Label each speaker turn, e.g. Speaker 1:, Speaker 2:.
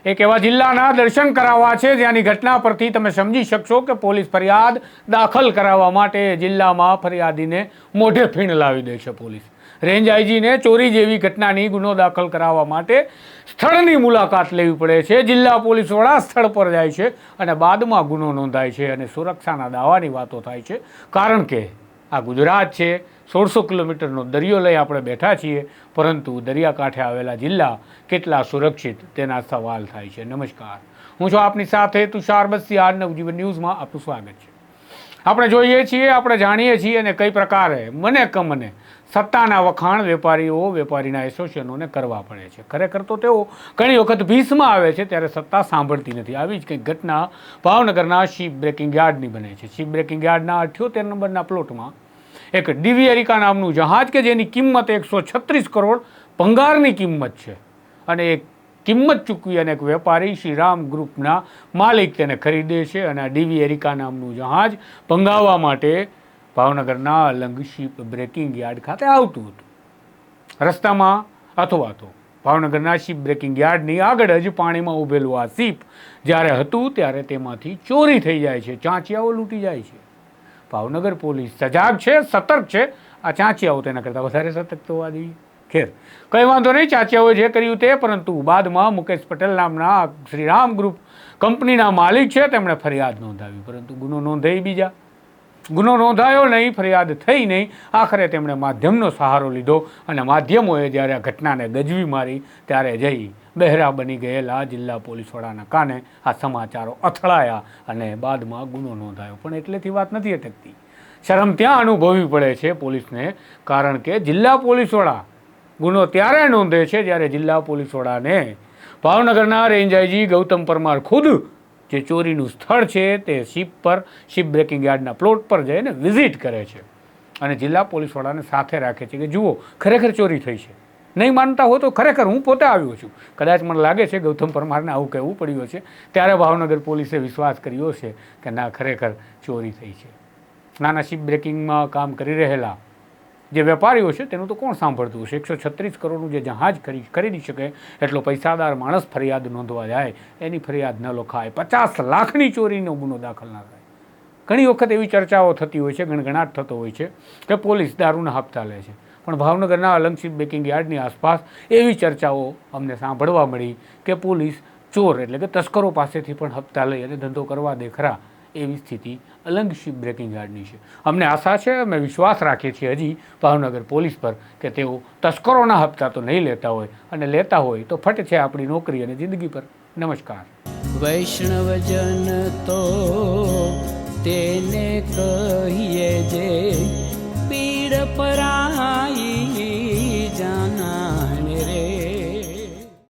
Speaker 1: એક એવા જિલ્લાના દર્શન કરાવવા છે જ્યાંની ઘટના પરથી તમે સમજી શકશો કે પોલીસ ફરિયાદ દાખલ કરાવવા માટે જિલ્લામાં ફરિયાદીને મોઢે ફીણ લાવી દે છે પોલીસ. રેન્જ આઈજીને ચોરી જેવી ઘટનાની ગુનો દાખલ કરાવવા માટે સ્થળની મુલાકાત લેવી પડે છે. જિલ્લા પોલીસ વડા સ્થળ પર જાય છે અને બાદમાં ગુનો નોંધાય છે અને સુરક્ષાના દાવાની વાતો થાય છે. કારણ કે આ ગુજરાત છે, 1600 કિલોમીટરનો દરિયો લઈ આપણે બેઠા છીએ, પરંતુ દરિયાકાંઠે આવેલા જિલ્લા કેટલા સુરક્ષિત તેના સવાલ થાય છે. નમસ્કાર, હું છું આપની સાથે તુષાર બસિયા. નવજીવન ન્યૂઝમાં આપનું સ્વાગત છે. આપણે જોઈએ છીએ, આપણે જાણીએ છીએ અને કઈ પ્રકારે મને સત્તાના વખાણ વેપારીના એસોસિએશનોને કરવા પડે છે. ખરેખર તો તેઓ ઘણી વખત ભીસમાં આવે છે ત્યારે સત્તા સાંભળતી નથી. આવી જ કંઈક ઘટના ભાવનગરના શિપ બ્રેકિંગ યાર્ડની બને છે. શિપ બ્રેકિંગ યાર્ડના 78 નંબરના પ્લોટમાં એક ડીવી એરિકા નામનું જહાજ કે જેની કિંમત 136 કરોડ ભંગારની કિંમત છે અને એ કિંમત ચૂકવી અને એક વેપારી શ્રીરામ ગ્રુપના માલિક તેને ખરીદે છે અને આ ડીવી એરિકા નામનું જહાજ ભંગાવવા માટે ભાવનગરના અલંગ શિપ બ્રેકિંગ યાર્ડ ખાતે આવતું હતું. રસ્તામાં અથવા તો ભાવનગરના શિપ બ્રેકિંગ યાર્ડની આગળ જ પાણીમાં ઊભેલું આ શિપ જ્યારે હતું ત્યારે તેમાંથી ચોરી થઈ જાય છે, ચાંચિયાઓ લૂંટી જાય છે. ભાવનગર પોલીસ સજાગ છે, સતર્ક છે. આ ચાંચિયાઓ તેના કરતાં વધારે સતર્ક તો હોવા જોઈએ. ખેર, કંઈ વાંધો નહીં, ચાંચિયાઓએ જે કર્યું તે, પરંતુ બાદમાં મુકેશ પટેલ નામના શ્રીરામ ગ્રુપ કંપનીના માલિક છે તેમણે ફરિયાદ નોંધાવી, પરંતુ ગુનો નોંધાઈ બીજા. ગુનો નોંધાયો નહીં, ફરિયાદ થઈ નહીં. આખરે તેમણે માધ્યમનો સહારો લીધો અને માધ્યમોએ જ્યારે આ ઘટનાને ગજવી મારી ત્યારે જઈ બહેરા બની ગયેલા જિલ્લા પોલીસ વડાના કાને આ સમાચારો અથડાયા અને બાદમાં ગુનો નોંધાયો. પણ એટલેથી વાત નથી અટકતી. શરમ ત્યાં અનુભવવી પડે છે પોલીસને, કારણ કે જિલ્લા પોલીસ વડા ગુનો ત્યારે નોંધે છે જ્યારે જિલ્લા પોલીસ વડાને ભાવનગરના રેન્જ આઈજી ગૌતમ પરમાર ખુદ જે ચોરીનું સ્થળ છે તે શિપ બ્રેકિંગ યાર્ડના પ્લોટ પર જઈને વિઝિટ કરે છે અને જિલ્લા પોલીસ વડાને સાથે રાખે છે કે જુઓ, ખરેખર ચોરી થઈ છે. નહીં માનતા હોય તો ખરેખર હું પોતે આવ્યો છું. કદાચ મને લાગે છે ગૌતમ પરમારને આવું કહેવું પડ્યું છે ત્યારે ભાવનગર પોલીસે વિશ્વાસ કર્યો છે કે ના, ખરેખર ચોરી થઈ છે. નાના શિપ બ્રેકિંગમાં કામ કરી રહેલા જે વેપારીઓ છે તેનું તો કોણ સાંભળતું હશે? 136 કરોડનું જે જહાજ ખરીદી શકે એટલો પૈસાદાર માણસ ફરિયાદ નોંધવા જાય, એની ફરિયાદ ન લખાય. 50 લાખની ચોરીનો ગુનો દાખલ ના થાય. ઘણી વખત એવી ચર્ચાઓ થતી હોય છે, ગણગણાટ થતો હોય છે કે પોલીસ દારૂના હપ્તા લે છે. પણ ભાવનગરના અલંગ શિપ બ્રેકિંગ યાર્ડની આસપાસ એવી ચર્ચાઓ અમને સાંભળવા મળી કે પોલીસ ચોર એટલે કે તસ્કરો પાસેથી પણ હપ્તા લઈ અને ધંધો કરવા દે ખરા, એવી સ્થિતિ અલંગ શિપ બ્રેકિંગ યાર્ડની છે. અમને આશા છે, અમે વિશ્વાસ રાખીએ છીએ હજી ભાવનગર પોલીસ પર કે તેઓ તસ્કરોના હપ્તા તો નહીં લેતા હોય, અને લેતા હોય તો ફટ છે આપણી નોકરી અને જિંદગી પર. નમસ્કાર.
Speaker 2: વૈષ્ણવજન તો તેને કહીએ જે પીડ પરા